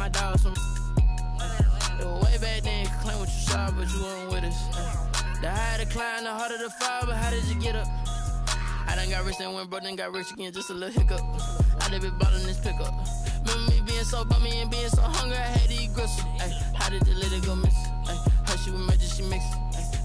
my dogs from. Way back then, you could claim what you saw, but you weren't with us. The higher the climb, the harder the fall, but how did you get up? I done got rich and went broke, then got rich again, just a little hiccup. I done been ballin' this pickup. Remember me being so bummy and being so hungry, I had to eat gristle. How did the little go miss? Her she was magic, she mixed.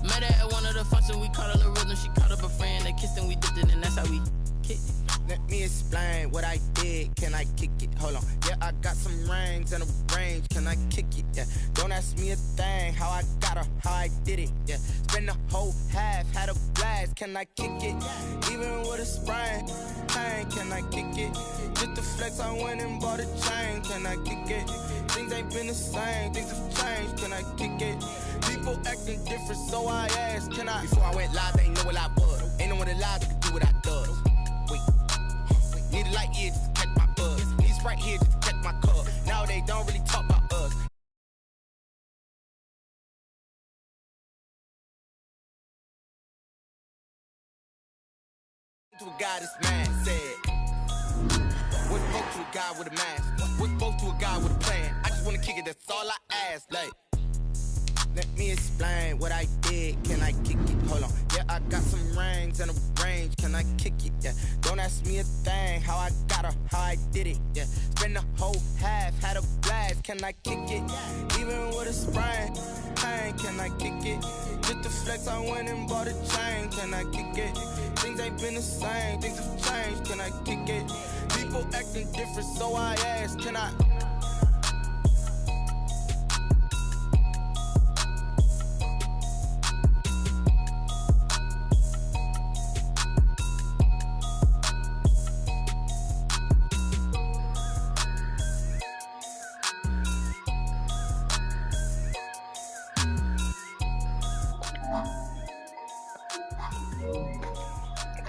Met her at one of the functions, we caught a little rhythm, she caught up a friend, they kissed and we dipped it, and that's how we kicked it. Let me explain what I did, can I kick it? Hold on, yeah, I got some rings and a range, can I kick it? Yeah, don't ask me a thing, how I got her, how I did it. Yeah, spend the whole half, had a blast, can I kick it? Even with a sprain, pain, can I kick it? Just to flex, I went and bought a chain, can I kick it? Things ain't been the same, things have changed, can I kick it? People acting different, so I asked, can I? Before I went live, they ain't know what I was. Ain't no one alive that could do what I does. Need a light here just to catch my buzz. Need Sprite here just to catch my cup. Now they don't really talk about us. To a guy this man said, what's supposed to a guy with a mask? What's supposed to a guy with a plan? I just wanna kick it, that's all I ask. Like, let me explain what I did, can I kick it? Hold on, yeah, I got some rings and a range, can I kick it? Yeah, don't ask me a thing, how I got her, how I did it. Yeah, spend the whole half, had a blast, can I kick it? Even with a sprain, pain, can I kick it? Just to flex, I went and bought a chain, can I kick it? Things ain't been the same, things have changed, can I kick it? People acting different, so I asked, can I?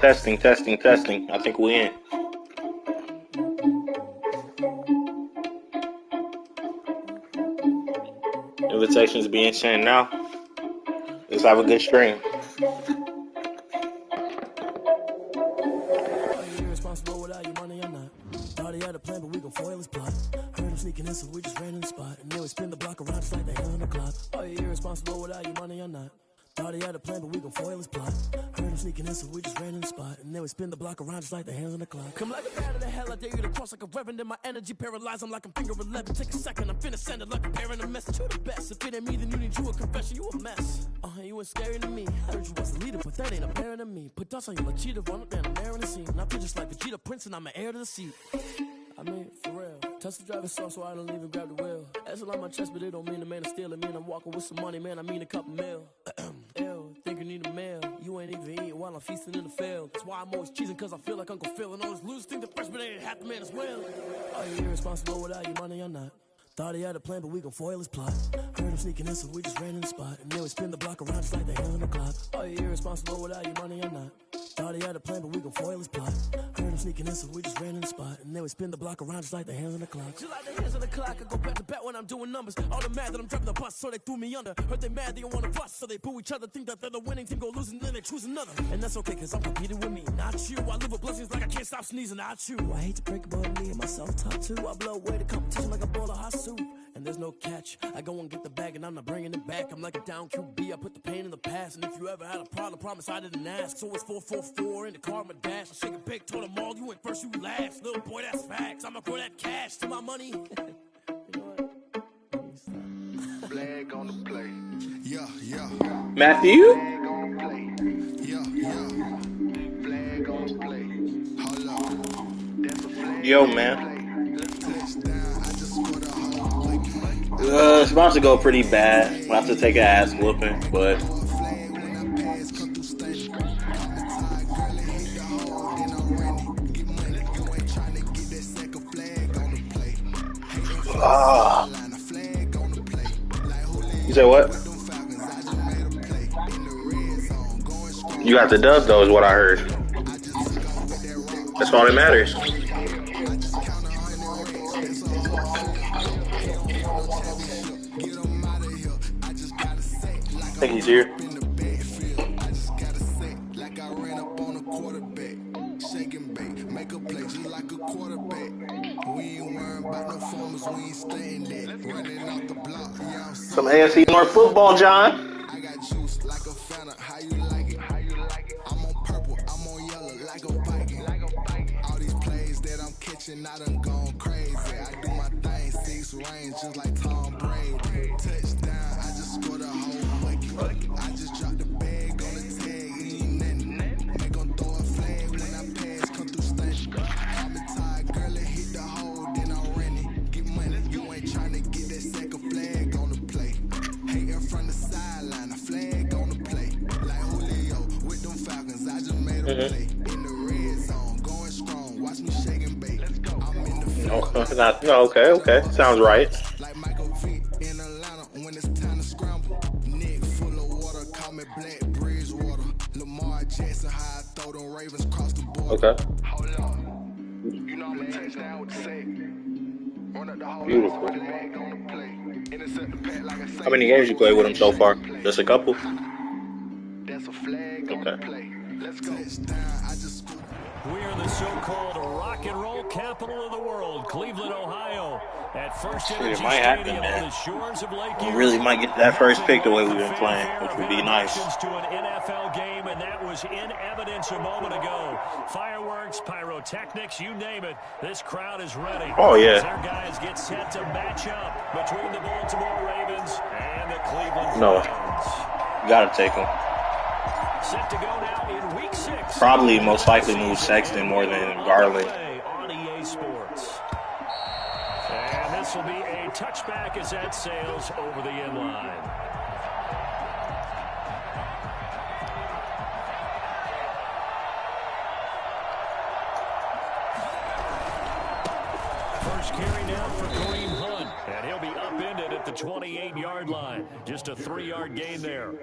Testing, testing, testing. I think we in. Invitations being sent now. Let's have a good stream. Irresponsible without your money or not. Thought he had a plan, but we gon' foil his plot. Heard him sneaking in, so we just ran in the spot. And then we spin the block around just like the hell on the clock. Are you irresponsible without your money or not? Thought he had a plan, but we gon' foil his plot. Heard him sneaking in, so we just ran in the spot. And then we spin the block around just like the hands on the clock. Come like a bat of the hell, I dare you to cross like a reverend. In my energy paralyzed, I'm like I'm finger 11. Take a second, I'm finna send it like a parent a message. You the best, if it ain't me, then you need you a confession. You a mess. You ain't scary to me. I heard you was a leader, but that ain't apparent to me. Put dust on you like cheetah, run up down the air in the scene. I feel just like Vegeta Prince, and I'm an heir to the seat. I mean, for real. Touch the driver's soft, so I don't even grab the wheel. That's a lot on my chest, but it don't mean the man is stealing. Mean I'm walking with some money, man. I mean a couple mil. Ew, think you need a meal. You ain't even eating while I'm feasting in the field. That's why I'm always cheesing, cause I feel like Uncle Phil. And all those losers think the freshman ain't half the man as well. Are you irresponsible without your money or not? Thought he had a plan, but we gon' foil his plot. Heard him sneaking in, so we just ran in the spot. And then we spin the block around just like the hands on the clock. Are you irresponsible without your money or not? Thought he had a plan, but we gon' foil his plot. Heard him sneaking in, so we just ran in the spot. And then we spin the block around just like the hands on the clock. Just like the hands on the clock, I go back to back when I'm doing numbers. All the mad that I'm driving the bus, so they threw me under. Heard they mad, they don't wanna bust, so they boo each other. Think that they're the winning team, go losing, then they choose another. And that's okay, cause I'm competing with me, not you. I live with blessings like I can't stop sneezing, not you. I hate to break it, but me and myself top too. I blow away the competition like a bowl of hot soup. And there's no catch. I go and get the bag and I'm not bringing it back. I'm like a down QB, I put the pain in the past. And if you ever had a problem, promise I didn't ask. So it's 444 in the car, my dash. I shake a big, told them all, you went first, you last. Little boy, that's facts. I'ma grow that cash to my money. You know what? Flag on the play. Yeah, yeah. Matthew? Flag on the play. Yeah, yeah. Flag on the play. Hold up. That's a flag. Yo, man. Touchdown, I just scored a whole like It's about to go pretty bad. We'll have to take an ass whooping, but flag when I pass, come through steady. Homicide, girl, it hit the hole, then I'm ready. Get money, you ain't trying to get that second flag on the play. Hating for the line, a flag on the play. Like who you said what? them Falcons, I just made a play. In the red zone, going strong. You got the dub though, is what I heard. I just took off with that rock. That's all that matters. I just count 100 racks, that's a whole get them out of here. I just gotta say, like I think he's here. in the backfield. I just gotta say, like I ran up on a quarterback. Shake and bake, make a play just like a quarterback. We ain't worrying about no formers, we ain't staying there. Running off the block, yeah, I'm Some so AFC North football, John. I got juice like a Fanta, how you like it? How you like it? I'm on purple, I'm on yellow like a Viking. All these plays that I'm catching, I done gone crazy. I do my thing, 6 range, just like Tom Brady. Touchdown, I just scored a whole bucket. I just dropped the bag on the tag, it ain't nothing. Make 'em throw a flag when I pass, come through stunning. I'm a tired girl, it hit the hole, then I'm running. Get money, you ain't tryna get that second flag on the play. Hating from the sideline, a flag on the play. Like Julio with them Falcons, I just made a play. In the red zone, going strong, watch me shake and bake. I'm in the field. No, okay. Sounds right. Like Michael Vick in Atlanta when it's time to scramble. Neck full of water, call me Black Bridgewater. Lamar Jackson, how I throw them Ravens across the board. Okay. Hold on. You know I'm a touchdown with the sack. Run up the whole Beautiful. line, flag on the play. Intercept the pack like I say. How many games you played with him so far? Just a couple? That's a flag on the play. Let's go. Touchdown, I just scored. We are the so-called rock and roll capital of the world, Cleveland, Ohio. At First Energy It might happen, Stadium man. on the shores of Lake We Erie. really might get that first pick the way we've been playing, Fanfare which of would be nice. introductions to an NFL game, and that was in evidence a moment ago. Fireworks, pyrotechnics, you name it. This crowd is ready. Oh, yeah. As their guys get set to match up between the Baltimore Ravens and the Cleveland No. Browns. Gotta take him. Set to go now in week 6. Probably most likely move Sexton more than Garland. On EA Sports. And this will be a touchback as that sails over the end line. First carry now for Kareem Hunt. And he'll be upended at the 28-yard line. Just a 3-yard gain there.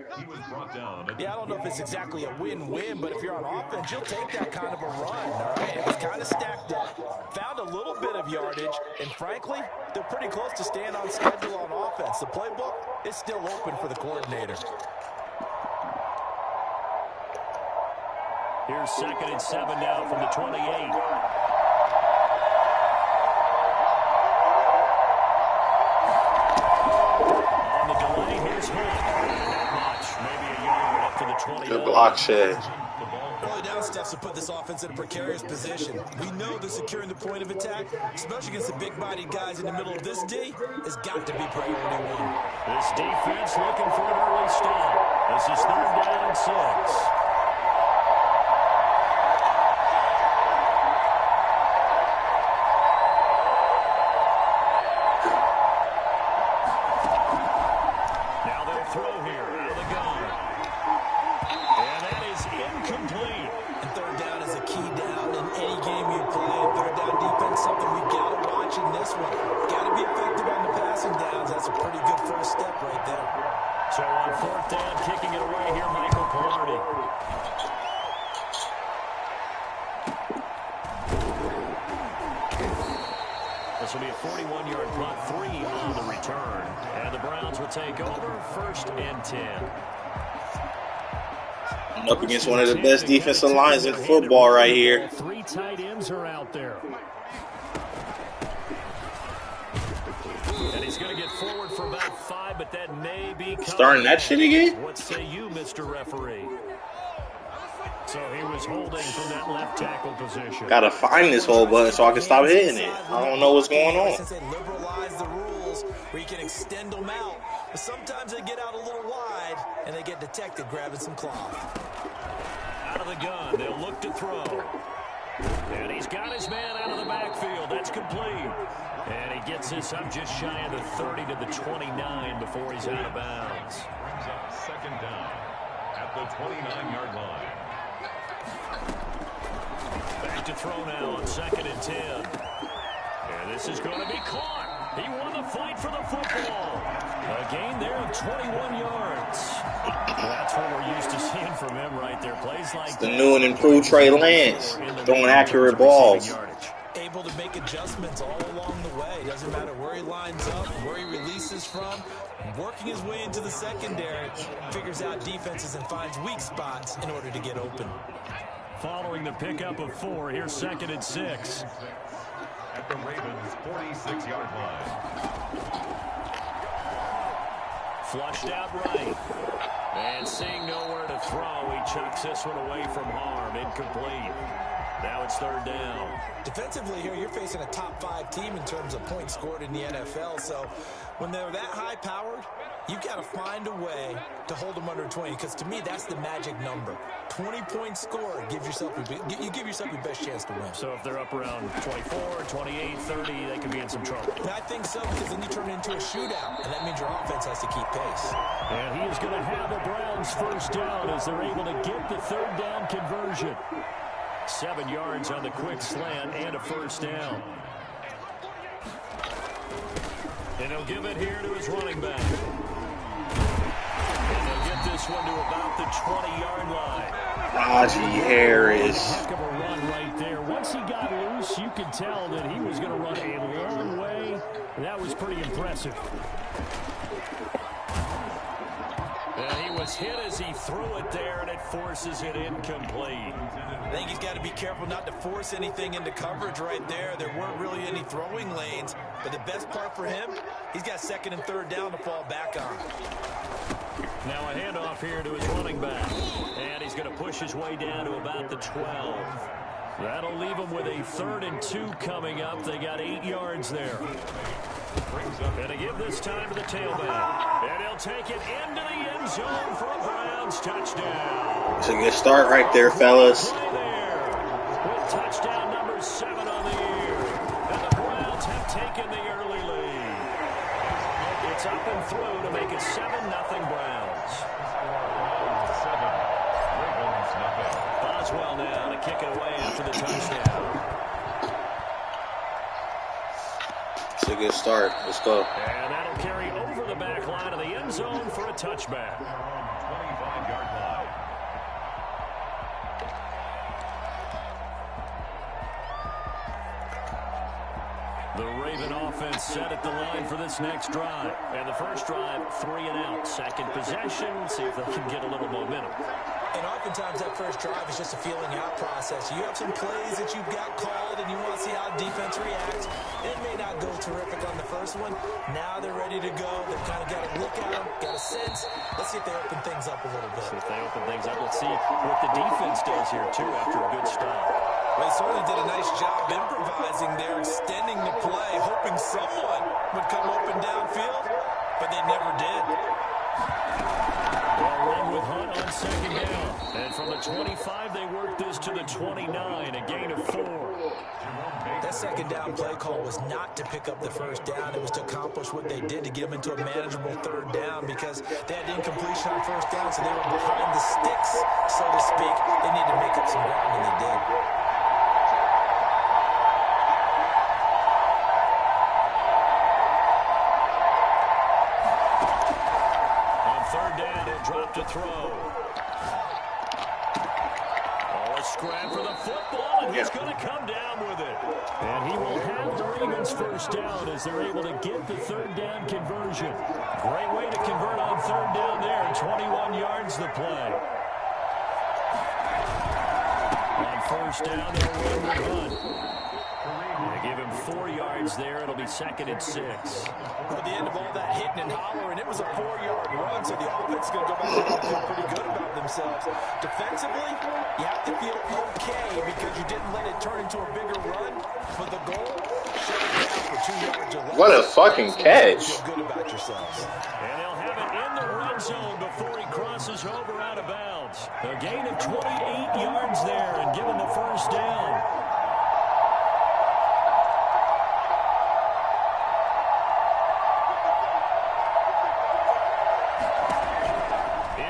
Yeah, I don't know if it's exactly a win-win, but if you're on offense, you'll take that kind of a run, all right? It was kind of stacked up, found a little bit of yardage, and frankly, they're pretty close to staying on schedule on offense. The playbook is still open for the coordinator. Here's 2nd and 7 now from the 28. On the delay, here's Hunt. Not much, maybe a yard up to the 20. Good block, Shed. Early down steps to put this offense in a precarious position. We know that securing the point of attack, especially against the big-bodied guys in the middle of this D, has got to be priority 1. This defense looking for an early stop. This is 3rd down and 6. Now they'll throw here out of the gun. And that is incomplete. And 3rd down is a key down in any game you play. 3rd down defense, something we got to watch in this one. Got to be effective on the passing downs. That's a pretty good first step right there. So on 4th down, kicking it away here, Michael Palardy. This will be a 41-yard punt, 3 on the return. And the Browns will take over 1st and 10. Up against one of the best defensive lines in football right here. 3 tight ends are out there. And he's going to get forward for about 5, but that may be Starting that shit again? What say you, Mr. Referee? So he was holding from that left tackle position. Gotta find this whole button so I can stop hitting it. I don't know what's going on. Since they liberalize the rules where you can extend them out, but sometimes they get out a little wide and they get detected grabbing some cloth. Out of the gun, they'll look to throw. And he's got his man out of the backfield. That's complete. And he gets this up just shy of the 30 to the 29 before he's out of bounds. Brings up 2nd down at the 29-yard line. Back to throw now on 2nd and 10. And this is going to be caught. He won the fight for the football. A gain there of 21 yards. That's what we're used to seeing from him right there. Plays like The new and improved Trey Lance, throwing accurate balls. Able to make adjustments all along the way. Doesn't matter where he lines up, where he releases from. Working his way into the secondary, figures out defenses and finds weak spots in order to get open. Following the pickup of 4, here's 2nd and 6. At the Ravens' 46-yard line. Flushed out right. And seeing nowhere to throw, he chucks this one away from harm. Incomplete. Now it's third down. Defensively here, you're facing a top-5 team in terms of points scored in the NFL. So when they're that high-powered, you've got to find a way to hold them under 20. Because to me, that's the magic number. 20 points scored gives yourself you give yourself your best chance to win. So if they're up around 24, 28, 30, they could be in some trouble. And I think so, because then you turn it into a shootout, and that means your offense has to keep pace. And he is going to have the Browns first down as they're able to get the third down conversion. 7 yards on the quick slant and a first down. And he'll give it here to his running back. And they'll get this one to about the 20-yard line. Najee Harris. Heck of a run right there. Once he got loose, you could tell that he was going to run a long way. That was pretty impressive. He was hit as he threw it there, and it forces it incomplete. I think he's got to be careful not to force anything into coverage right there. There weren't really any throwing lanes, but the best part for him, he's got second and third down to fall back on. Now a handoff here to his running back, and he's going to push his way down to about the 12. That'll leave him with a 3rd and 2 coming up. They got 8 yards there. And to give this time to the tailback. And he'll take it into the end zone for a Browns touchdown. It's a good start right there, fellas. With touchdown number 7 on the year. And the Browns have taken the early lead. It's up and through to make it 7-0 Browns. Boswell now to kick it away after the touchdown. It's a good start. Let's go. And that'll carry over the back line of the end zone for a touchback. 25-yard line. The Raven offense set at the line for this next drive. And the first drive, 3 and out. Second possession, see if they can get a little momentum. And oftentimes that first drive is just a feeling out process. You have some plays that you've got called and you want to see how defense reacts. It may not go terrific on the first one. Now they're ready to go. They've kind of got a look at them, got a sense. Let's see if they open things up a little bit. See if they open things up. Let's see what the defense does here, too, after a good stop. Well, they certainly did a nice job improvising there, extending the play, hoping someone would come open downfield, but they never did. Well, run with Hunt on second down. And from the 25, they worked this to the 29, a gain of 4. That second down play call was not to pick up the first down. It was to accomplish what they did to get them into a manageable third down because they had incompletion on first down, so they were behind the sticks, so to speak. They needed to make up some ground, and they did. Drop to throw. Oh, a scrap for the football, and he's going to come down with it. And he will have the Ravens first down as they're able to get the third down conversion. Great way to convert on third down there. 21 yards the play. On first down, they'll run the run. They give him 4 yards there. It'll be 2nd and 6. At the end of all that hitting and hollering, it was a 4-yard run, so the offense is going to go back and feel pretty good about themselves. Defensively, you have to feel okay because you didn't let it turn into a bigger run, but the goal, shut it down for 2 yards or less. What a fucking catch. Feel good about yourselves. And they'll have it in the red zone before he crosses over out of bounds. A gain of 28 yards there and given the first down.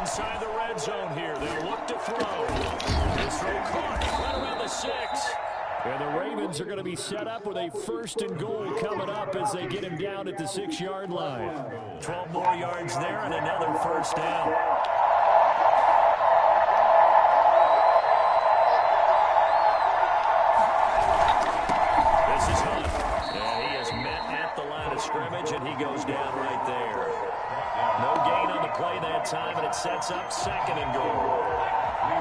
Inside the red zone here, they'll look to throw. This throw caught right around the 6. And the Ravens are going to be set up with a 1st and goal coming up as they get him down at the 6-yard line. 12 more yards there and another first down. This is Hunt. And he is met at the line of scrimmage, and he goes down right there. No gain on the play that time, and it sets up 2nd and goal.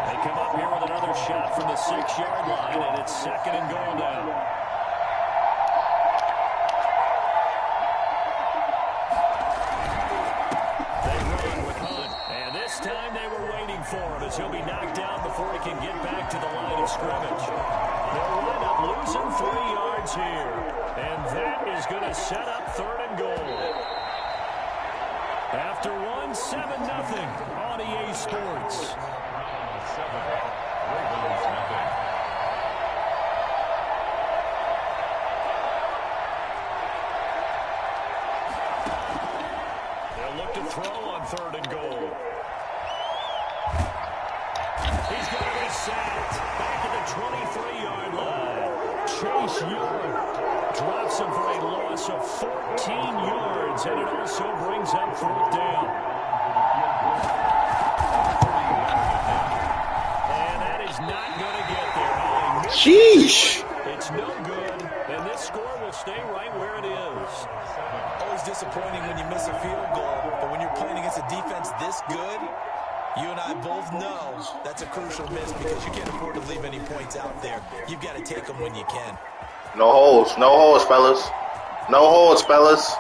They come up here with another shot from the 6-yard line, and it's 2nd and goal now. They for him as he'll be knocked down before he can get back to the line of scrimmage. They'll wind up losing 3 yards here. And that is going to set up 3rd and goal. After 1, 7-0 on EA Sports. 7, Ravens nothing. They'll look to throw on 3rd and goal. He's going to be sacked back at the 23-yard line. Chase Young drops him for a loss of 14 yards, and it also brings up 4th down. And that is not going to get there. Sheesh. It's no good, and this score will stay right where it is. Always disappointing when you miss a field goal, but when you're playing against a defense this good, you and I both know that's a crucial miss because you can't afford to leave any points out there. You've got to take them when you can. No holes. No holes, fellas. No holes, fellas.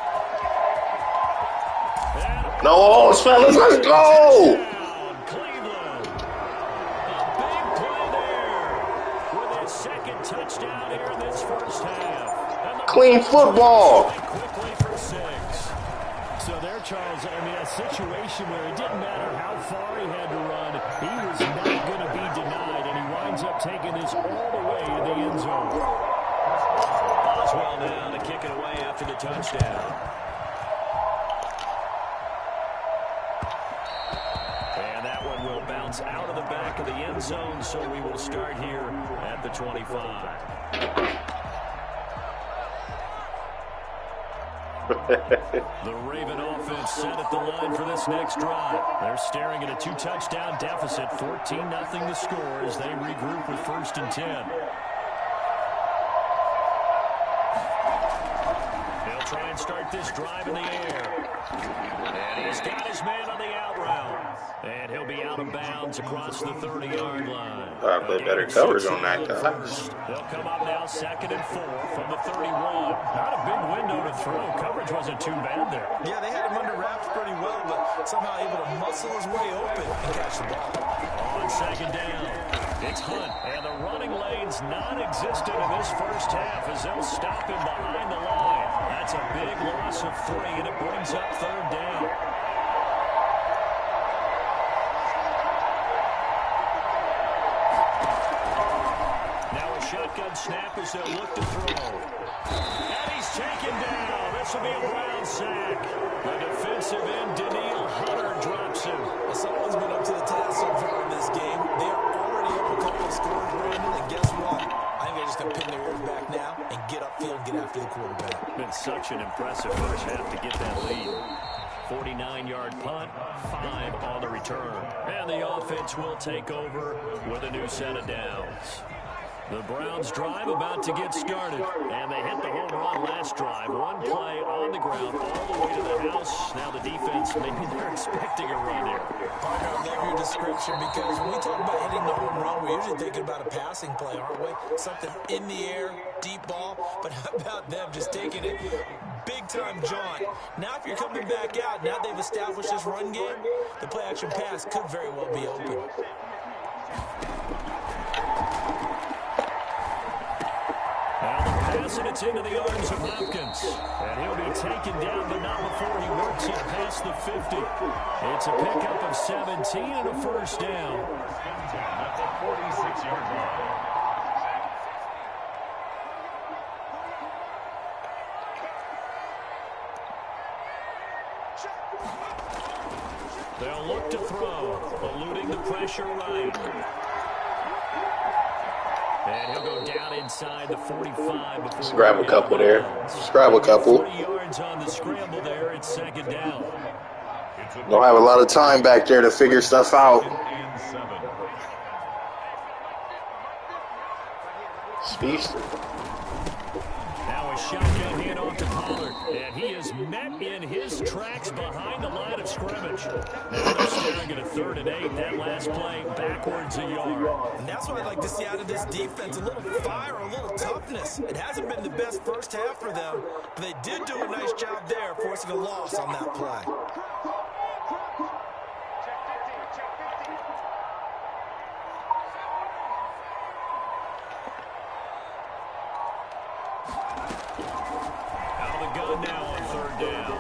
No holes, fellas. Let's go. Cleveland. A big play there with his 2nd touchdown here in this first half. Clean football. Quickly for 6. So there, Charles, I mean, a situation where it didn't matter how far he had to run, he was not going to be denied, and he winds up taking this all the way to the end zone. Boswell now to kick it away after the touchdown. And that one will bounce out of the back of the end zone, so we will start here at the 25. The Raven offense set at the line for this next drive. They're staring at a 2-touchdown deficit, 14-0 the score as they regroup with 1st and 10. They'll try and start this drive in the air. And he's got his man on the out route. And he'll be out of bounds across the 30-yard line. I play better coverage on that, guys. They'll come up now 2nd and 4 from the 31. Not a big window to throw. Coverage wasn't too bad there. Yeah, they had him under wraps pretty well, but somehow able to muscle his way open and catch the ball. On 2nd down, it's Hunt, and the running lane's non-existent in this first half as they'll stop him behind the line. That's a big loss of 3, and it brings up 3rd down. Shotgun snap as they'll look to throw. And he's taken down. This will be a Brown sack. The defensive end, Danielle Hunter, drops him. Well, someone's been up to the task so far in this game. They are already up a couple of scores, Brandon, and guess what? I think they're just going to pin their ears back now and get upfield and get after the quarterback. Been such an impressive first half to get that lead. 49-yard punt, 5 on the return. And the offense will take over with a new set of downs. The Browns drive about to get started, and they hit the home run last drive. One play on the ground all the way to the house. Now the defense, maybe they're expecting a run here. Partner, I love your description because when we talk about hitting the home run, we're usually thinking about a passing play, aren't we? Something in the air, deep ball, but how about them just taking it big-time jaunt? Now if you're coming back out, now they've established this run game, the play-action pass could very well be open. And it's into the arms of Hopkins. And he'll be taken down, but not before he works it past the 50. It's a pickup of 17 and a first down. At the 46-yard line. They'll look to throw, eluding the pressure right. And he'll go down inside the 45 before. Just grab a couple there. Just grab a couple. 40 yards on the scramble there. It's 2nd down. Don't have a lot of time back there to figure stuff out. Speed. Now a shotgun handoff to Pollard, and he is met in his tracks behind the line of scrimmage. Now they're staring at a 3rd and 8. That last play backwards a yard. And that's what I'd like to see out of this defense, a little fire, a little toughness. It hasn't been the best first half for them, but they did do a nice job there, forcing a loss on that play. run now on third down.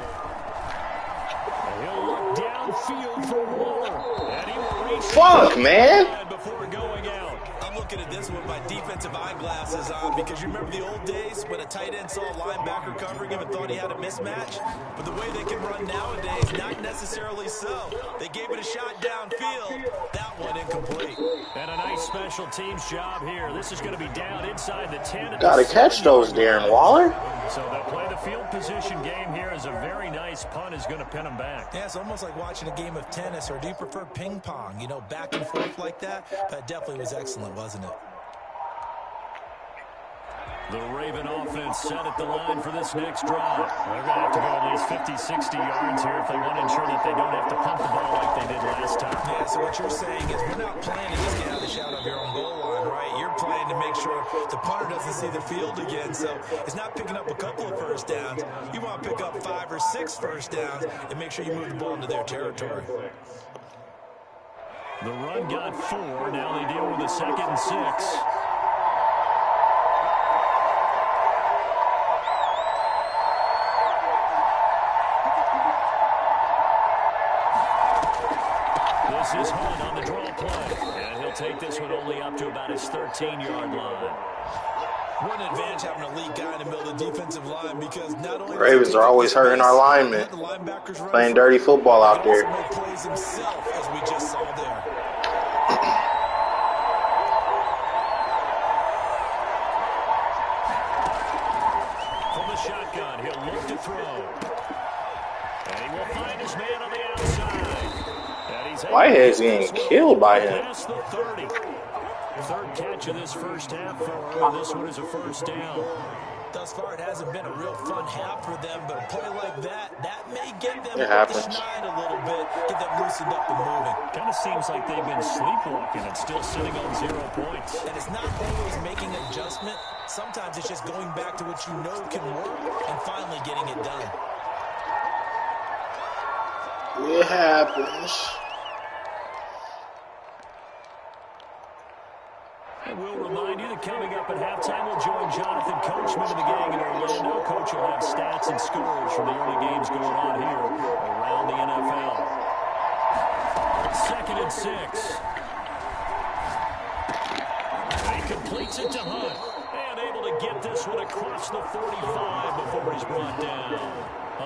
He'll look downfield for Waller. And he will reach Fuck, man. before going out. I'm looking at this with my defensive eyeglasses on because you remember the old days when a tight end saw a linebacker covering him and thought he had a mismatch? But the way they can run nowadays, not necessarily so. They gave it a shot downfield. That one incomplete. And a nice special teams job here. This is going to be down inside the 10. Gotta catch those, Darren Waller. So they'll play the field position game here as a very nice punt is going to pin them back. Yeah, it's almost like watching a game of tennis, or do you prefer ping pong? You know, back and forth like that? That definitely was excellent, wasn't it? The Raven offense set at the line for this next drive. They're going to have to go at least 50, 60 yards here if they want to ensure that they don't have to pump the ball like they did last time. Yeah, so what you're saying is we're not playing to just get out of the shadow of your own goal line, right? You're playing to make sure the punter doesn't see the field again. So it's not picking up a couple of first downs. You want to pick up 5 or 6 first downs and make sure you move the ball into their territory. The run got 4. Now they deal with a 2nd and 6. This is Hunt on the draw play. And he'll take this one only up to about his 13-yard line. What an advantage having an elite guy in the middle of the defensive line because not only Ravens are always hurting our linemen. Playing dirty football out there. Plays himself, as we just saw there. From the shotgun, he'll look to throw. And he will find his man on the outside. Whitehead's getting killed by him. Past the 30. Third catch of this first half for her. This one is a first down. Thus far, it hasn't been a real fun half for them, but a play like that may get them It up happens. the schneid a little bit, get them loosened up and moving. Kind of seems like they've been sleepwalking and still sitting on 0 points. And it's not always making an adjustment. Sometimes it's just going back to what you know can work and finally getting it done. It happens. And we'll remind you that coming up at halftime, we'll join Jonathan Coachman and the gang in Orlando. Coach will have stats and scores from the early games going on here around the NFL. 2nd and 6. And he completes it to Hunt. And able to get this one across the 45 before he's brought down.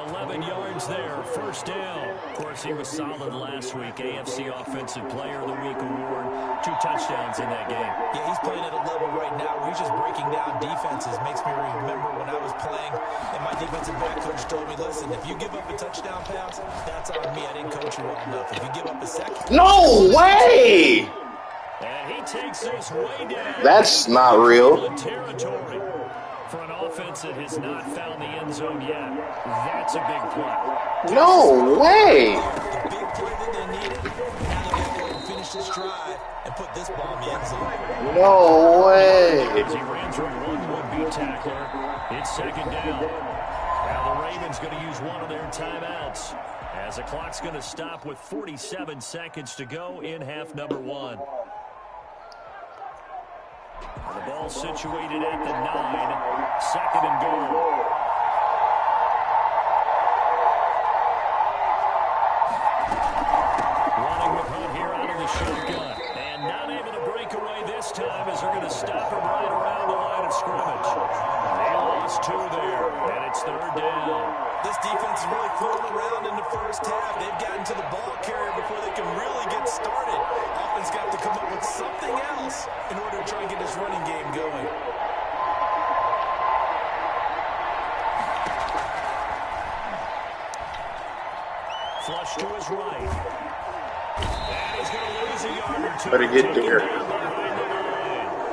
11 yards there, first down. Of course, he was solid last week. AFC Offensive Player of the Week award. 2 touchdowns in that game. Yeah, he's playing at a level right now where he's just breaking down defenses. Makes me remember when I was playing and my defensive back coach told me, listen, if you give up a touchdown pass, that's on me. I didn't coach you well enough. If you give up a second... No way! And he takes this way down. That's not real. Territory. For an offense that has not found the end zone yet, that's a big play. No way! The big play that they needed, now they got to go and finish this drive and put this ball in the end zone. No way! As he ran through one would-be tackler, it's 2nd down. Now the Ravens going to use one of their timeouts as the clock's going to stop with 47 seconds to go in half number 1. The ball situated at the 9, 2nd and goal. Running with Hunt here out of the shotgun. And not able to break away this time as they're going to stop him right around the line of scrimmage. They lost 2 there, and it's 3rd down. This defense is really throwing around in the first half. They've gotten to the ball carrier before they can really get started. Offense got to come up with something else in order to try and get this running game going. Flush to his right. And he's going to lose a yard or 2. Better get there.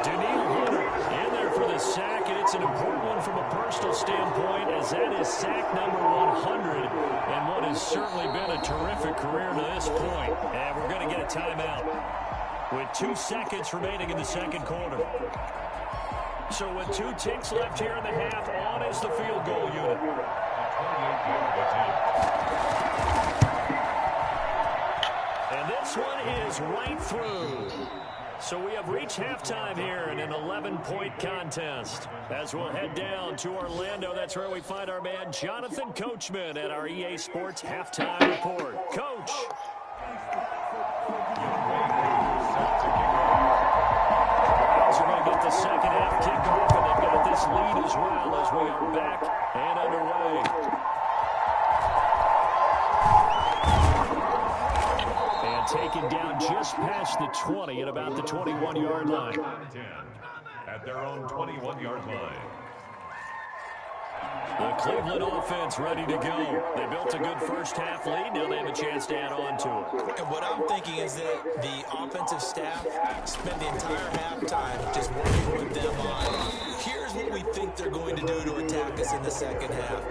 Daniil Hunter in there for the sack, and it's an important one from a personal standpoint, as that is sack number 100, and what has certainly been a terrific career to this point. And we're going to get a timeout with 2 seconds remaining in the second quarter. So with 2 ticks left here in the half, on is the field goal unit. And this one is right through. So we have reached halftime here in an 11-point contest. As we'll head down to Orlando, that's where we find our man Jonathan Coachman at our EA Sports Halftime Report. Coach. Browns are going to get the second half kickoff, and they've got this lead as well as we are back and underway. Taken down just past the 20 at about the 21-yard line. At their own 21-yard line. The Cleveland offense ready to go. They built a good first half lead. Now they have a chance to add on to it. And what I'm thinking is that the offensive staff spent the entire halftime just working with them on, here's what we think they're going to do to attack us in the second half.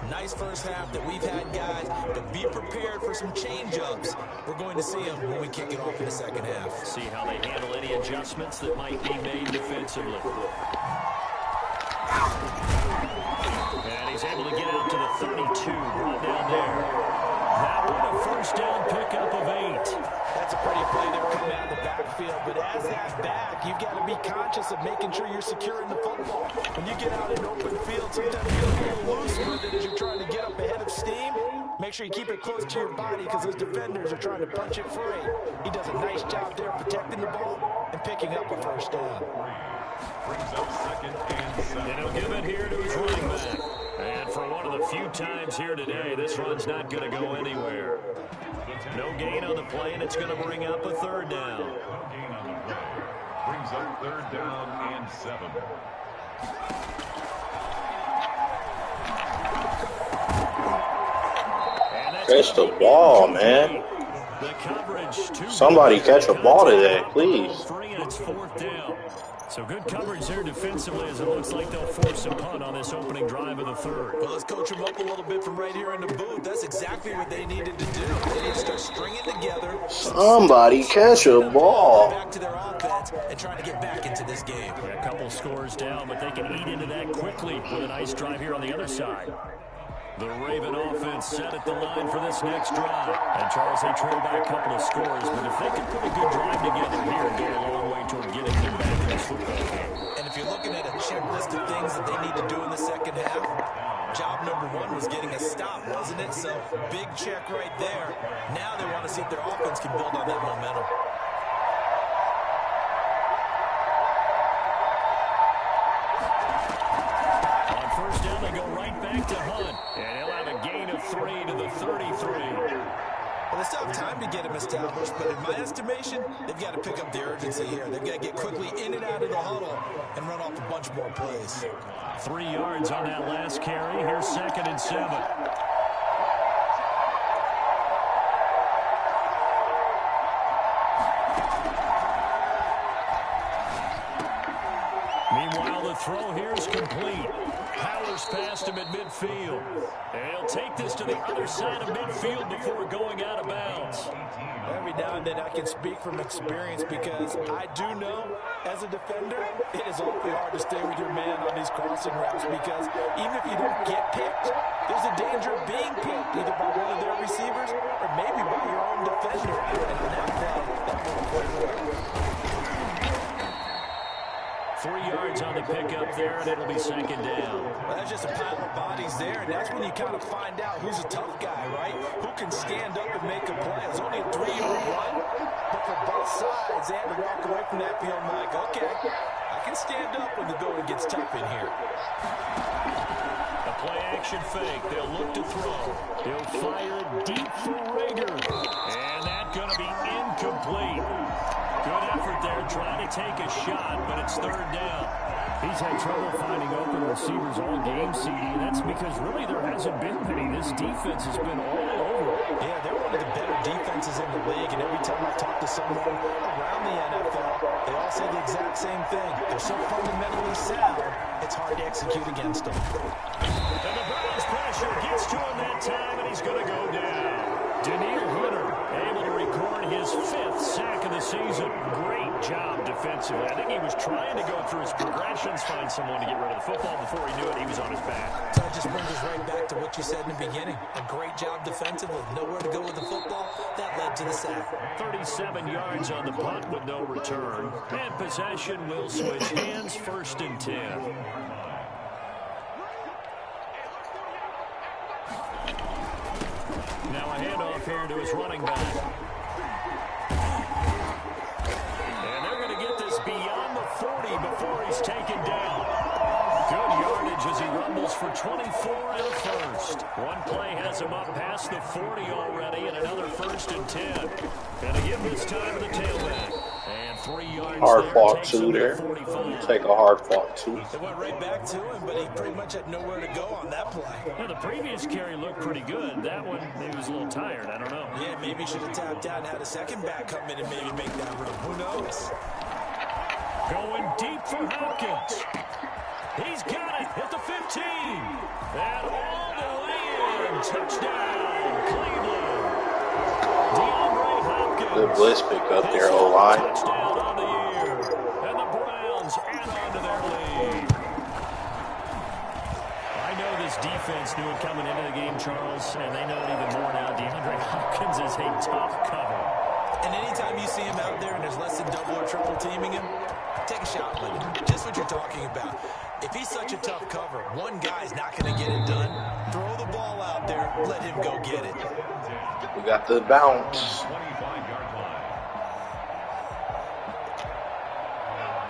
Nice first half that we've had, guys, but be prepared for some change-ups. We're going to see them when we kick it off in the second half. See how they handle any adjustments that might be made defensively. And he's able to get out to the 32, brought down there. That one a first down pickup of 8. That's a pretty play there coming out of the backfield, but as that back, you've got to be conscious of making sure you're securing the football. When you get out in open field, sometimes you get a little loose with it as you're trying to get up ahead of steam. Make sure you keep it close to your body because those defenders are trying to punch it free. He does a nice job there protecting the ball and picking up a first down. Brings up second and 7. And he'll give it here to his running back. And for one of the few times here today, this run's not going to go anywhere. No gain on the play, and it's going to bring up a third down. No gain on the play. Brings up third down and 7. Catch the ball, man. Somebody catch a ball today, please. And it's fourth down. So good coverage there defensively as it looks like they'll force a punt on this opening drive of the third. Well, let's coach them up a little bit from right here in the booth. That's exactly what they needed to do. They need to start stringing together. Somebody catch a ball. Back to their offense and trying to get back into this game. A couple scores down, but they can eat into that quickly with a nice drive here on the other side. The Raven offense set at the line for this next drive. And Charles, they trail by a couple of scores, but if they can put a good drive together here and go a long way toward getting them back in this football game. And if you're looking at a checklist of things that they need to do in the second half, job number 1 was getting a stop, wasn't it? So big check right there. Now they want to see if their offense can build on that momentum. First down, they go right back to Hunt. And he'll have a gain of 3 to the 33. Well, they still have time to get him established, but in my estimation, they've got to pick up the urgency here. They've got to get quickly in and out of the huddle and run off a bunch more plays. 3 yards on that last carry. Here's 2nd and 7. Meanwhile, the throw here is complete. Powers past him at midfield. And he'll take this to the other side of midfield before going out of bounds. Every now and then I can speak from experience because I do know, as a defender, it is awfully hard to stay with your man on these crossing routes because even if you don't get picked, there's a danger of being picked either by one of their receivers or maybe by your own defender. And on that play, that will work. 3 yards on the pickup there, and it'll be 2nd down. Well, that's just a pile of bodies there, and that's when you kind of find out who's a tough guy, right? Who can stand up and make a play. It's only a 3-yard run, but for both sides, they had to walk away from that field like, okay, I can stand up when the going gets tough in here. A play-action fake. They'll look to throw. He'll fire deep for Rager, and that's going to be incomplete. Good effort there, trying to take a shot, but it's 3rd down. He's had trouble finding open receivers all game, CD. That's because really there hasn't been many. This defense has been all over. Yeah, they're one of the better defenses in the league, and every time I talk to someone around the NFL, they all say the exact same thing. They're so fundamentally sound, it's hard to execute against them. And the Browns pressure gets to him that time, and he's going to go down. Danielle Hunter able to record getting his 5th sack of the season. Great job defensively. I think he was trying to go through his progressions, find someone to get rid of the football. Before he knew it, he was on his back. So it just brings us right back to what you said in the beginning. A great job defensively. Nowhere to go with the football. That led to the sack. 37 yards on the punt with no return. And possession will switch hands, 1st and 10. Now a handoff here to his running back. And they're going to get this beyond the 40 before he's taken down. Good yardage as he rumbles for 24 and a first. One play has him up past the 40 already, and another 1st and 10. And again this time to the tailback. And 3 yards hard there, fought takes two him to there. 45. Take a hard fought two. It went right back to him, but he pretty much had nowhere to go on that play. Well, the previous carry looked pretty good. That one, maybe was a little tired. I don't know. Yeah, maybe he should have tapped out and had a second back come in and maybe make that run. Who knows? Going deep for Hopkins. He's got it at the 15. And all the way in. Touchdown, Cleveland. DeAndre Hopkins. Good blitz pick up there, O-line. Touchdown on the year. And the Browns add on to their lead. I know this defense knew it coming into the game, Charles, and they know it even more now. DeAndre Hopkins is a tough cover. And anytime you see him out there and there's less than double or triple teaming him, take a shot with him. Just what you're talking about. If he's such a tough cover, one guy's not going to get it done. Throw the ball out there. Let him go get it. We got the bounce. 25-yard line.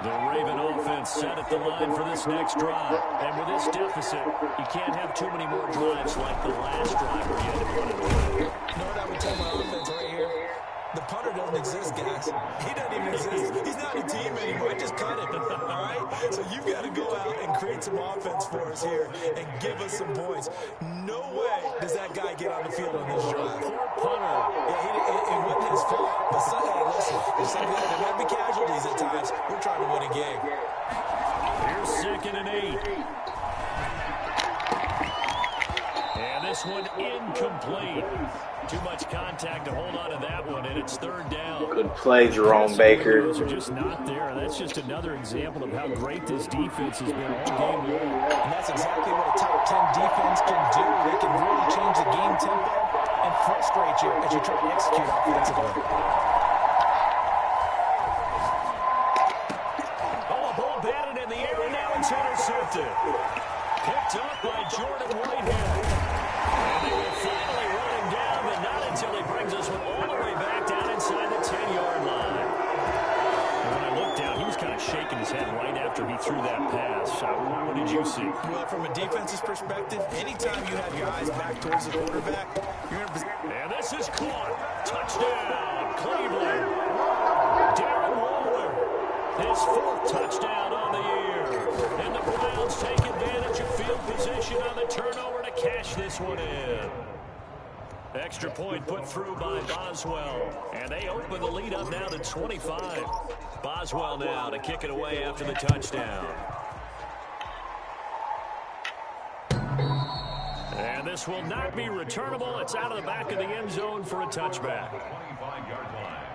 The Raven offense set at the line for this next drive. And with this deficit, you can't have too many more drives like the last drive where you had to put it away. You know what I would tell my offense right here? The punter doesn't exist, guys. He doesn't even exist. He's not a team anymore. I just cut him, all right? So you've got to go out and create some offense for us here and give us some points. No way does that guy get on the field on this drive. Poor punter. Yeah, it wasn't his fault. But hey, listen, there might be casualties at times. We're trying to win a game. Here's 2nd and 8. And this one incomplete. Too much contact to hold on to that one, and it's 3rd down. Good play, Jerome Baker. Those are just not there. That's just another example of how great this defense has been all game long. And that's exactly what a top 10 defense can do. They can really change the game tempo and frustrate you as you try to execute offensively. Oh, a ball batted in the air, and now it's intercepted. Picked up by Jordan Whitehead. And they will finally run him down, but not until he brings us all the way back down inside the 10-yard line. And when I looked down, he was kind of shaking his head right after he threw that pass. What did you see? Well, from a defense's perspective, anytime you have your eyes back towards the quarterback, you're in a position. And this is caught. Touchdown, Cleveland. Darren Waller, his 4th touchdown on the year. And the Browns take advantage of field position on the turnover to cash this one in. Extra point put through by Boswell. And they open the lead up now to 25. Boswell now to kick it away after the touchdown. And this will not be returnable. It's out of the back of the end zone for a touchback. 25-yard line.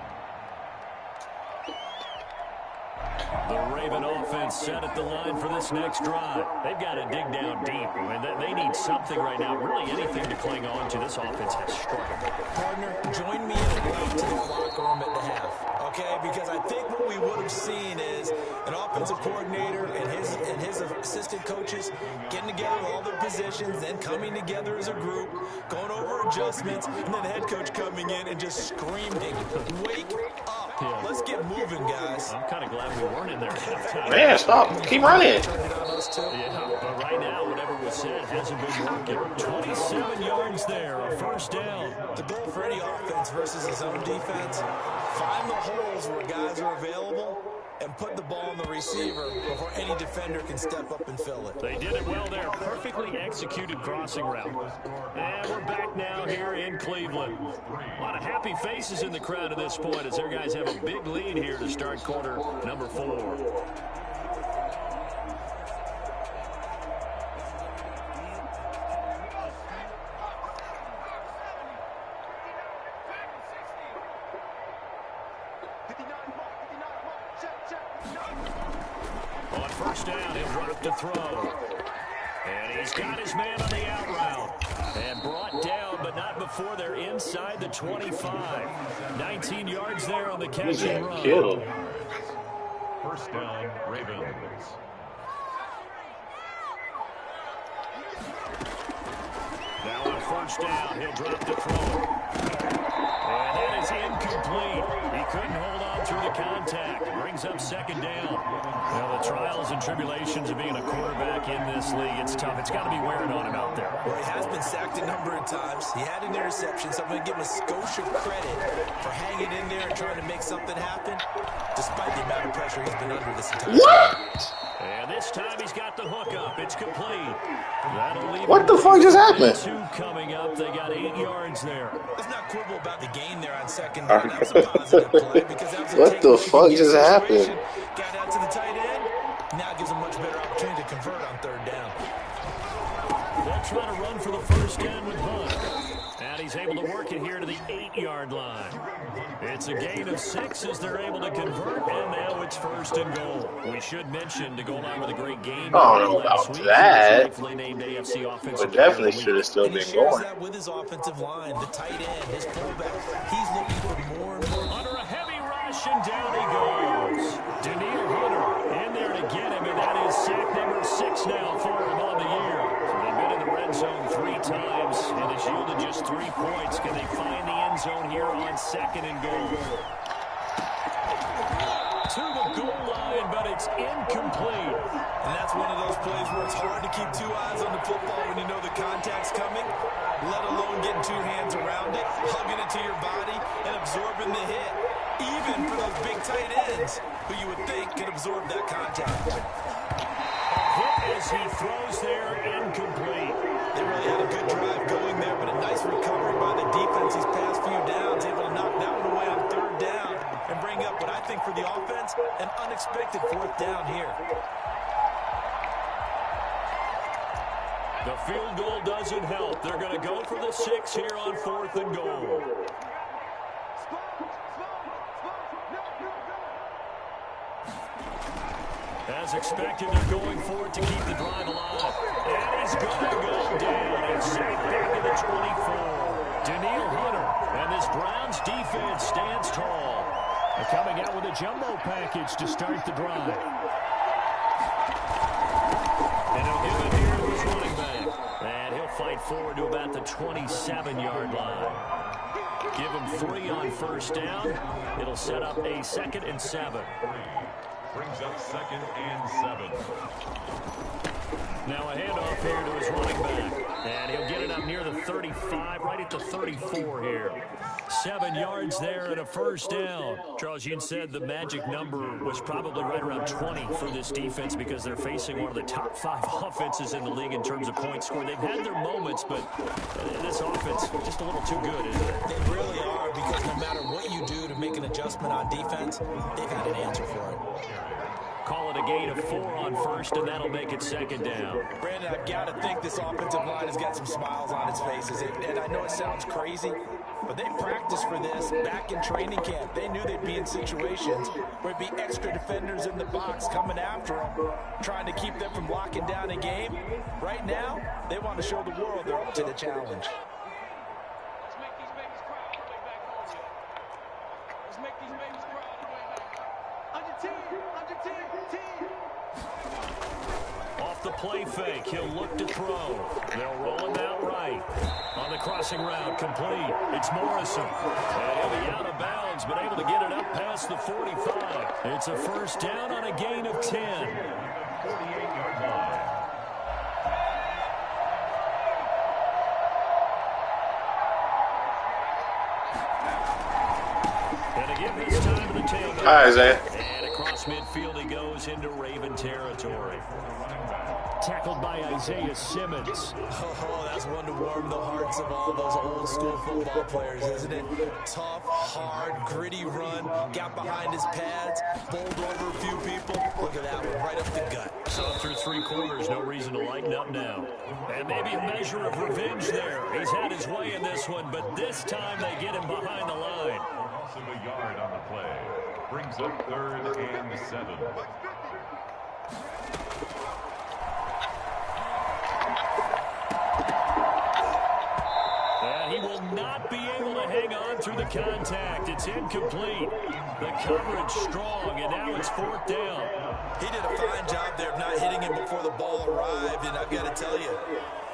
The Raven offense set at the line for this next drive. They've got to dig down deep. I mean, they need something right now, really anything to cling on to. This offense has struggled. Partner, join me in a walk to the locker room at the half, okay? Because I think what we would have seen is an offensive coordinator and his assistant coaches getting together with all their positions, then coming together as a group, going over adjustments, and then the head coach coming in and just screaming, "Wake up. Let's get moving, guys." I'm kind of glad we weren't in there at halftime. Man, stop. Keep running. Yeah, but right now, whatever was said hasn't been working. 27 yards there, a 1st down. The goal for any offense versus his own defense, find the holes where guys are available and put the ball on the receiver before any defender can step up and fill it. They did it well there. Perfectly executed crossing route. And we're back now here in Cleveland. A lot of happy faces in the crowd at this point as their guys have a big lead here to start quarter number 4. On first down, he'll drop to throw. And he's got his man on the out route. And brought down, but not before they're inside the 25. 19 yards there on the catch and run. Kill. First down, Ravens. Now on first down, he'll drop to throw. And that is incomplete. He couldn't hold on through the contact. Brings up second down. Now, the trials and tribulations of being a quarterback in this league, it's tough. It's got to be wearing on him out there. Well, he has been sacked a number of times. He had an interception, so I'm going to give him a Scotia credit for hanging in there and trying to make something happen, despite the amount of pressure he's been under this entire time. And this time he's got the hook up. It's complete. That'll leave What the fuck just happened? 2 coming up. They got 8 yards there. Let's not quibble about the gain there on second down. That was a positive play because that was a What the fuck just happened? Got out to the tight end. Now it gives him much better opportunity to convert on third down. They'll try to run for the first down with Hunt. And he's able to work it here to the 8-yard line. It's a gain of 6 as they're able to convert, and now it's first and goal. We should mention, to go along with a great game, I don't know about that. named AFC offensive But definitely should have still And he been shares going. that with his offensive line, the tight end, his fullback. He's looking for more and more. Under a heavy rush, and down he goes. Danielle Hunter in there to get him, and that is sack number 6 now for him on the year. So they've been in the red zone 3 times, and it's yielded just 3 points. Can they find the end zone here on second and goal? To the goal line, but it's incomplete. And that's one of those plays where it's hard to keep 2 eyes on the football when you know the contact's coming, let alone getting 2 hands around it, hugging it to your body, and absorbing the hit. Even for those big tight ends, who you would think could absorb that contact. Hit as he throws there, incomplete. They really had a good drive going there, but a nice recovery by the defense these past few downs, able to knock that one away on third down and bring up what I think for the offense, an unexpected 4th down here. The field goal doesn't help. They're going to go for the 6 here on 4th and goal. As expected, they're going for it to keep the drive alive. And he's going to go down. It's safe back to the 24. Danielle Hunter and this Browns defense stands tall. They're coming out with a jumbo package to start the drive. And he'll give it here to his running back. And he'll fight forward to about the 27-yard line. Give him 3 on first down. It'll set up a 2nd and 7. Brings up 2nd and 7. Now a handoff here to his running back. And he'll get it up near the 35, right at the 34 here. 7 yards there and a first down. Charles, you said the magic number was probably right around 20 for this defense because they're facing one of the top 5 offenses in the league in terms of points scored. They've had their moments, but this offense just a little too good, isn't it? They really are, because no matter what you do to make an adjustment on defense, they've got an answer for it. Call it a gain of 4 on first, and that'll make it 2nd down. Brandon, I've got to think this offensive line has got some smiles on its faces. And I know it sounds crazy, but they practiced for this back in training camp. They knew they'd be in situations where it'd be extra defenders in the box coming after them, trying to keep them from locking down a game. Right now, they want to show the world they're up to the challenge. Let's make these babies cry on the way back home, yo. Let's make these babies cry on the way back. Under 10, under 10, 10. Off the play fake, he'll look to throw. They'll roll him out right. On the crossing route, complete. It's Morrison. And he'll be out of bounds, but able to get it up past the 45. It's a first down on a gain of 10. 48-yard line. And again this time to the tailback. All right, Zay. And across midfield he goes into Raven territory. tackled by Isaiah Simmons. Oh, that's one to warm the hearts of all those old school football players, isn't it? Tough, hard, gritty run, got behind his pads, bowled over a few people. Look at that one, right up the gut. So through 3 quarters, no reason to lighten up now. And maybe a measure of revenge there. He's had his way in this one, but this time they get him behind the line. Loss of a yard on the play. Brings up 3rd and 7. And he will not be able to hang on through the contact. It's incomplete. The coverage strong, and now it's 4th down. He did a fine job there of not hitting him before the ball arrived, and I've got to tell you,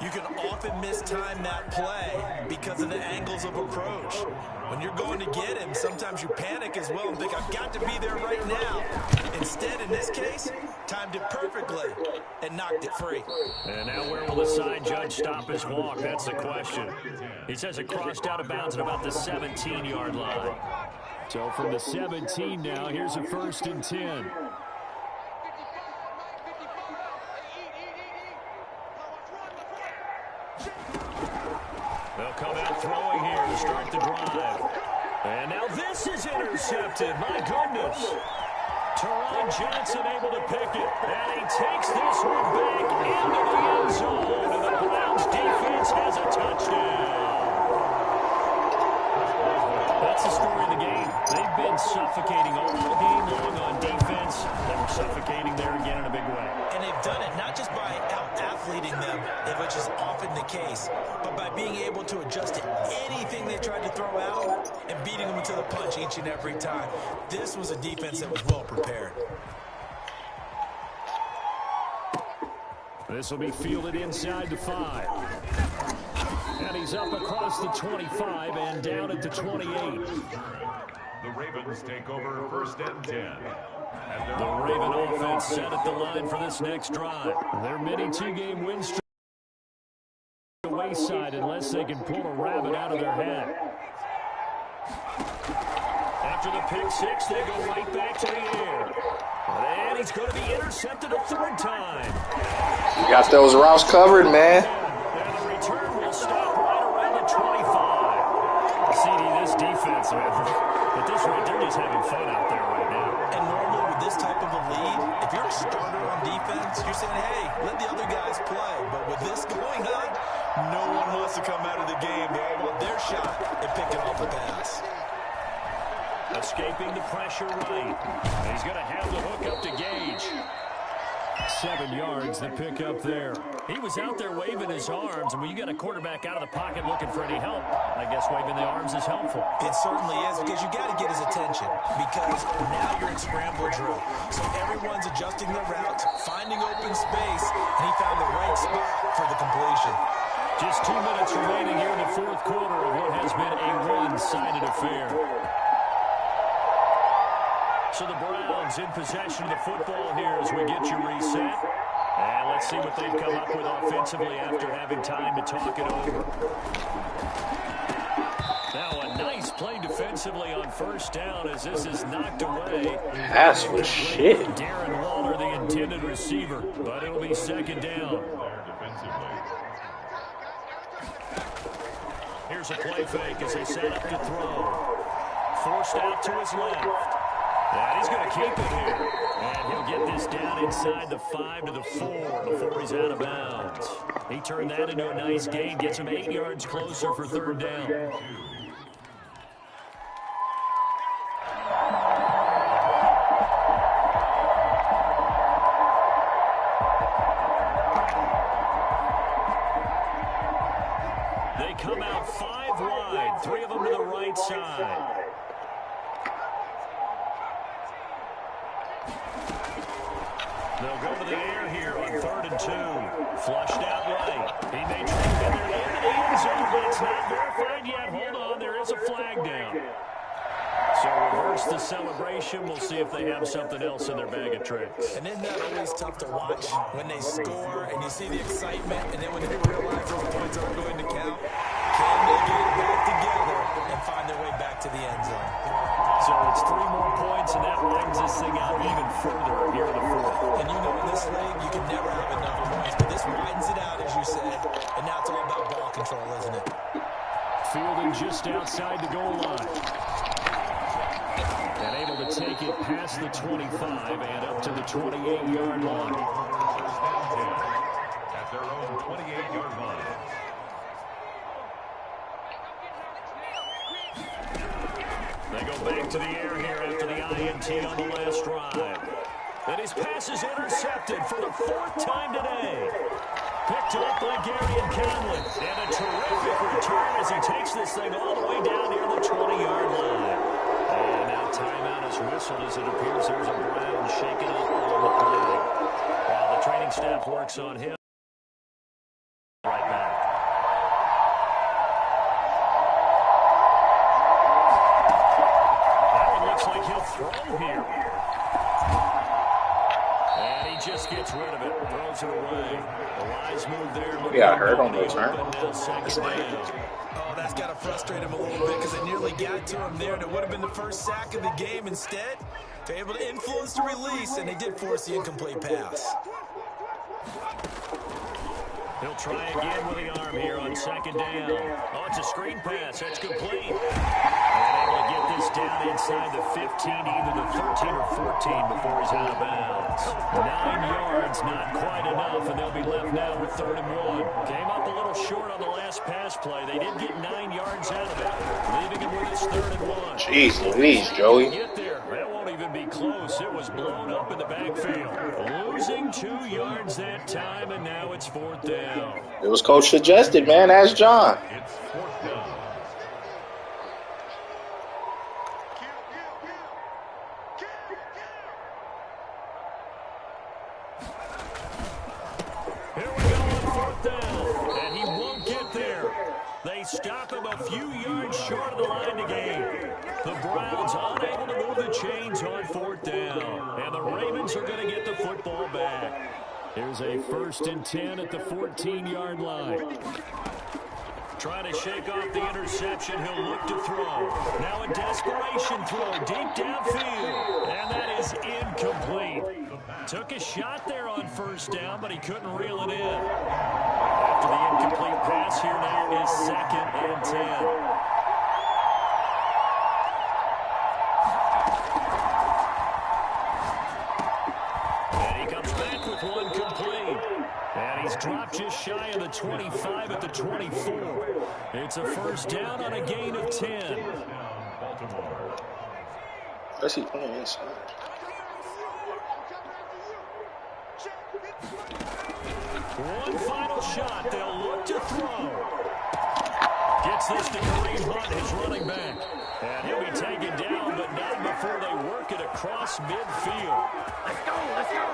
you can often mistime that play because of the angles of approach. When you're going to get him, sometimes you panic as well and think, I've got to be there right now. Instead, in this case, timed it perfectly and knocked it free. And now where will the side judge stop his walk? That's the question. He says it crossed out of bounds at about the 17-yard line. So from the 17 now, here's a 1st and 10. They'll come out throwing here to start the drive. And now this is intercepted. My goodness. Teron Johnson able to pick it. And he takes this one back into the end zone. And the Browns defense has a touchdown. That's the story of the game. They've been suffocating all game long on defense. They were suffocating there again in a big way. And they've done it not just by out-athleting them, which is often the case, but by being able to adjust to anything they tried to throw out and beating them to the punch each and every time. This was a defense that was well prepared. This will be fielded inside the 5. And he's up across the 25 and down at the 28. The Ravens take over 1st and 10. The Raven offense set at the line for this next drive. Their mini 2-game win streak the wayside unless they can pull a rabbit out of their hat. After the pick 6, they go right back to the air. And he's going to be intercepted a 3rd time. You got those routes covered, man. And the return will stop right around the 25. CD, this defense, man, at this rate, they're just having fun out there right now. And normally with this type of a lead, if you're a starter on defense, you're saying, hey, let the other guys play. But with this going on, no one wants to come out of the game. They all want their shot at picking off the pass. Escaping the pressure right. And he's going to have the hook up to Gage. 7 yards, the pick up there. He was out there waving his arms, and when you get a quarterback out of the pocket looking for any help, I guess waving the arms is helpful. It certainly is, because you got to get his attention, because now you're in scramble drill. So everyone's adjusting their routes, finding open space, and he found the right spot for the completion. Just 2 minutes remaining here in the 4th quarter of what has been a one-sided affair. So the Browns in possession of the football here as we get you reset. And let's see what they've come up with offensively after having time to talk it over. Now a nice play defensively on 1st down as this is knocked away. Pass was shit. Darren Waller, the intended receiver, but it'll be 2nd down. Here's a play fake as they set up to throw. Forced out to his left. And he's going to keep it here. And he'll get this down inside the 5 to the 4 before he's out of bounds. He turned that into a nice gain, gets him 8 yards closer for 3rd down. They come out 5 wide, 3 of them to the right side. They'll go to the air here on 3rd and 2. Flushed out right. He may try to get there into the end zone, but it's not verified yet. Hold on, there is a flag down. So reverse the celebration. We'll see if they have something else in their bag of tricks. And isn't that always tough to watch when they score and you see the excitement, and then when they realize those points aren't going to count? Can they get it back together and find their way back to the end zone? So it's 3 more points, and that winds this thing out even further here in the 4th. And you know in this league, you can never have enough points. outside the goal line. And able to take it past the 25 and up to the 28-yard line. At their own 28-yard line. They go back to the air here after the INT on the last drive. And his pass is intercepted for the 4th time today. Picked up by Gary and Conlon. And a terrific return as he takes this thing all the way down near the 20-yard line. And now timeout is whistled as it appears there's a Brown shaking up on the play. While the training staff works on him. Right back. That one looks like he'll throw here. And he just gets rid of it. Throws it away. The wise move there. Yeah, I heard on those, huh? Oh, that's got to frustrate him a little bit because they nearly got to him there, and it would have been the first sack of the game. Instead, they're able to influence the release, and they did force the incomplete pass. He'll try again with the arm here on 2nd down. Oh, it's a screen pass. That's complete. And able to get this down inside the 15, either the 13 or 14 before he's out of bounds. 9 yards, not quite enough, and they'll be left now with 3rd and 1. Came up a little short on the last pass play. They did get 9 yards out of it, leaving him with his 3rd and 1. Jeez Louise, Joey. Get there. That won't even be close. It was blown up in the backfield. Losing 2 yards that time, and now it's 4th down. It was coach suggested, man. Ask John. It's 4th down. Here we go on 4th down, and he won't get there. They stop him a few yards short of the line to gain. The Browns unable to move the chains on 4th down, and the Ravens are going to get the football back. Here's a 1st and 10 at the 14-yard line. Trying to shake off the interception. He'll look to throw. Now a desperation throw deep downfield. And that is incomplete. Took a shot there on 1st down, but he couldn't reel it in. After the incomplete pass, here now is 2nd and 10. And he's dropped just shy of the 25 at the 24. It's a 1st down on a gain of 10. Where's he playing inside? One final shot. They'll look to throw. Gets this to Kareem Hunt, his running back. And he'll be taken down, but not before they work it across midfield. Let's go, let's go.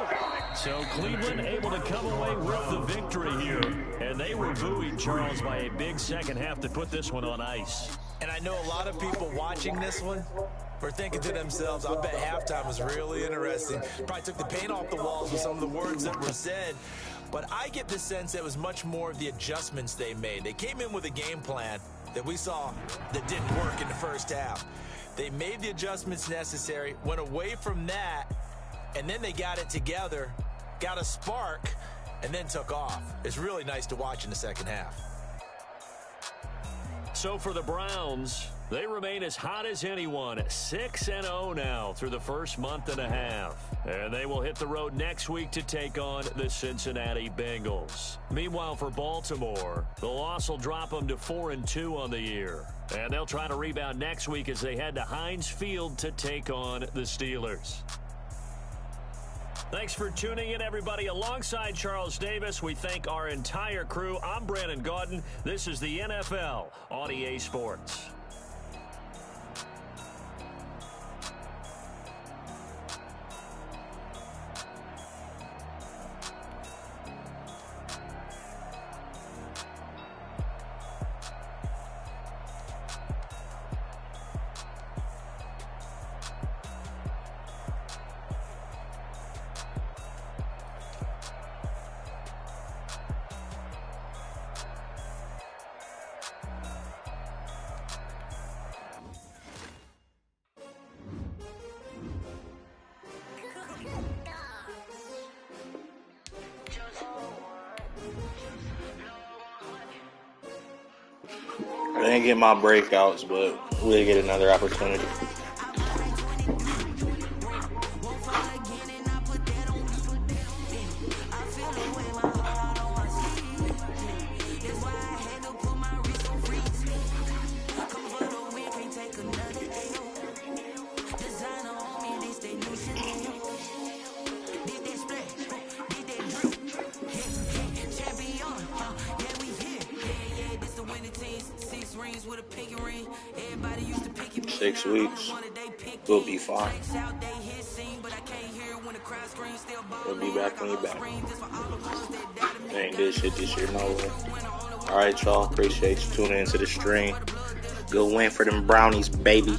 So Cleveland able to come away with the victory here. And they were buoyed, Charles, by a big second half to put this one on ice. And I know a lot of people watching this one were thinking to themselves, I bet halftime was really interesting. Probably took the paint off the walls with some of the words that were said. But I get the sense that it was much more of the adjustments they made. They came in with a game plan that we saw that didn't work in the first half. They made the adjustments necessary, went away from that, and then they got it together, got a spark, and then took off. It's really nice to watch in the second half. So for the Browns, they remain as hot as anyone, 6-0 now through the first month and a half. And they will hit the road next week to take on the Cincinnati Bengals. Meanwhile, for Baltimore, the loss will drop them to 4-2 on the year. And they'll try to rebound next week as they head to Heinz Field to take on the Steelers. Thanks for tuning in, everybody. Alongside Charles Davis, we thank our entire crew. I'm Brandon Gaudin. This is the NFL on EA Sports. didn't get my breakouts, but we'll get another opportunity. with a pinky ring. Everybody used to pick me. 6 weeks. We'll be fine. We'll be back when you're back. Ain't this shit this year, no way. Alright, y'all. Appreciate you tuning into the stream. Good win for them Brownies, baby.